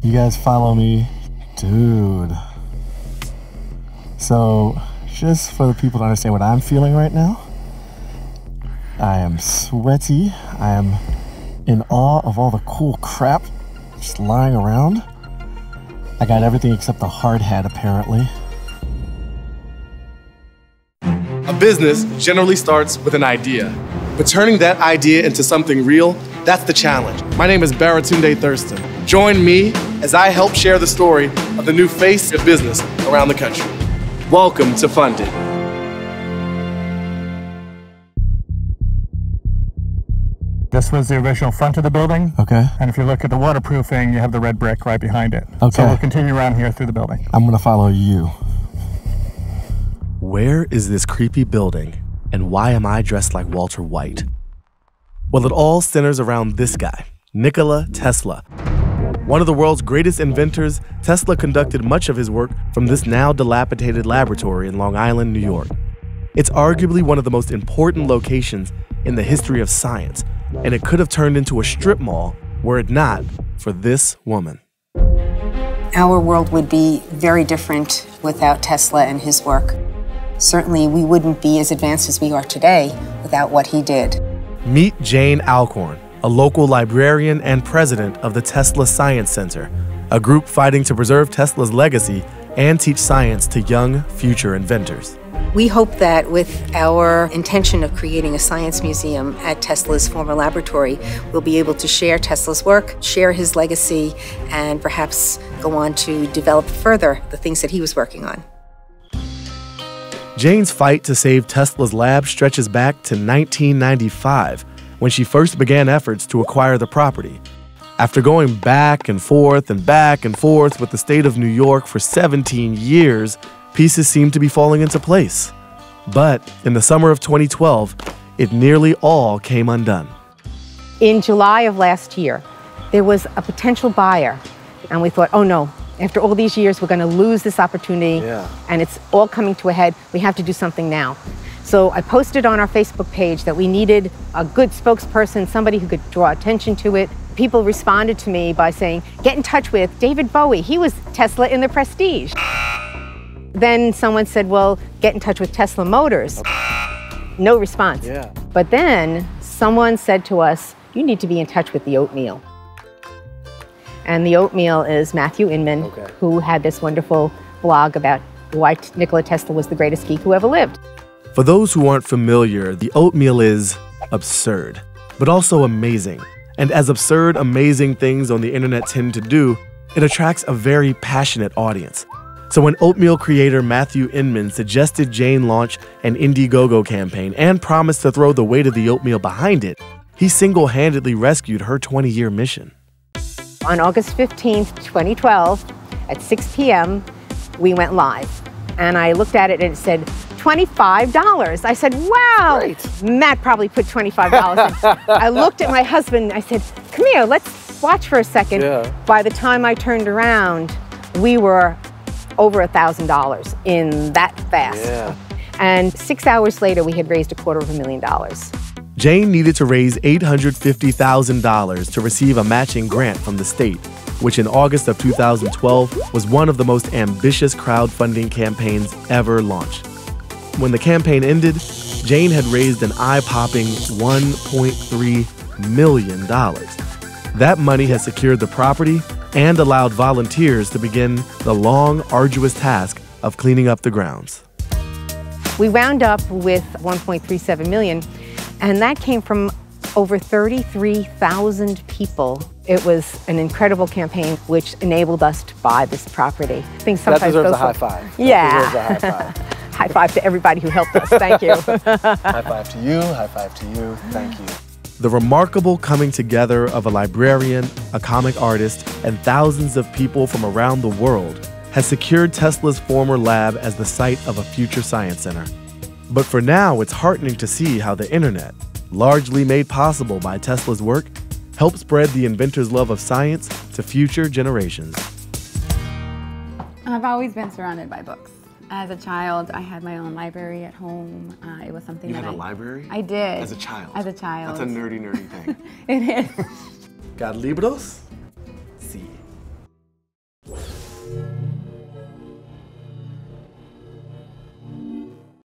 You guys follow me? Dude. So, just for the people to understand what I'm feeling right now, I am sweaty. I am in awe of all the cool crap just lying around. I got everything except the hard hat, apparently. A business generally starts with an idea, but turning that idea into something real, that's the challenge. My name is Baratunde Thurston. Join me as I help share the story of the new face of business around the country. Welcome to Funded. This was the original front of the building. Okay. And if you look at the waterproofing, you have the red brick right behind it. Okay. So we'll continue around here through the building. I'm gonna follow you. Where is this creepy building, and why am I dressed like Walter White? Well, it all centers around this guy, Nikola Tesla. One of the world's greatest inventors, Tesla conducted much of his work from this now dilapidated laboratory in Long Island, New York. It's arguably one of the most important locations in the history of science, and it could have turned into a strip mall were it not for this woman. Our world would be very different without Tesla and his work. Certainly, we wouldn't be as advanced as we are today without what he did. Meet Jane Alcorn, a local librarian and president of the Tesla Science Center, a group fighting to preserve Tesla's legacy and teach science to young future inventors. We hope that with our intention of creating a science museum at Tesla's former laboratory, we'll be able to share Tesla's work, share his legacy, and perhaps go on to develop further the things that he was working on. Jane's fight to save Tesla's lab stretches back to 1995, when she first began efforts to acquire the property. After going back and forth with the state of New York for 17 years, pieces seemed to be falling into place. But in the summer of 2012, it nearly all came undone. In July of last year, there was a potential buyer, and we thought, oh no, after all these years, we're going to lose this opportunity, and it's all coming to a head. We have to do something now. So I posted on our Facebook page that we needed a good spokesperson, somebody who could draw attention to it. People responded to me by saying, get in touch with David Bowie. He was Tesla in the Prestige. Then someone said, well, get in touch with Tesla Motors. No response. But then someone said to us, you need to be in touch with the Oatmeal. And the Oatmeal is Matthew Inman, who had this wonderful blog about why Nikola Tesla was the greatest geek who ever lived. For those who aren't familiar, the Oatmeal is absurd, but also amazing. And as absurd, amazing things on the internet tend to do, it attracts a very passionate audience. So when Oatmeal creator Matthew Inman suggested Jane launch an Indiegogo campaign and promised to throw the weight of the Oatmeal behind it, he single-handedly rescued her 20-year mission. On August 15th, 2012, at 6 p.m., we went live. And I looked at it and it said, $25. I said, wow. Great. Matt probably put $25 in. I looked at my husband, I said, come here, let's watch for a second. By the time I turned around, we were over $1,000 in that fast. And 6 hours later, we had raised $250,000. Jane needed to raise $850,000 to receive a matching grant from the state, which in August of 2012 was one of the most ambitious crowdfunding campaigns ever launched. When the campaign ended, Jane had raised an eye-popping $1.3 million. That money has secured the property and allowed volunteers to begin the long, arduous task of cleaning up the grounds. We wound up with $1.37 million, and that came from over 33,000 people. It was an incredible campaign which enabled us to buy this property. I think sometimes that deserves a high five. Yeah. That deserves a high five. High five to everybody who helped us. Thank you. High five to you. High five to you. Thank you. The remarkable coming together of a librarian, a comic artist, and thousands of people from around the world has secured Tesla's former lab as the site of a future science center. But for now, it's heartening to see how the internet, largely made possible by Tesla's work, helps spread the inventor's love of science to future generations. I've always been surrounded by books. As a child, I had my own library at home. It was something You that had a library? I did. As a child? As a child. That's a nerdy thing. It is. Got libros?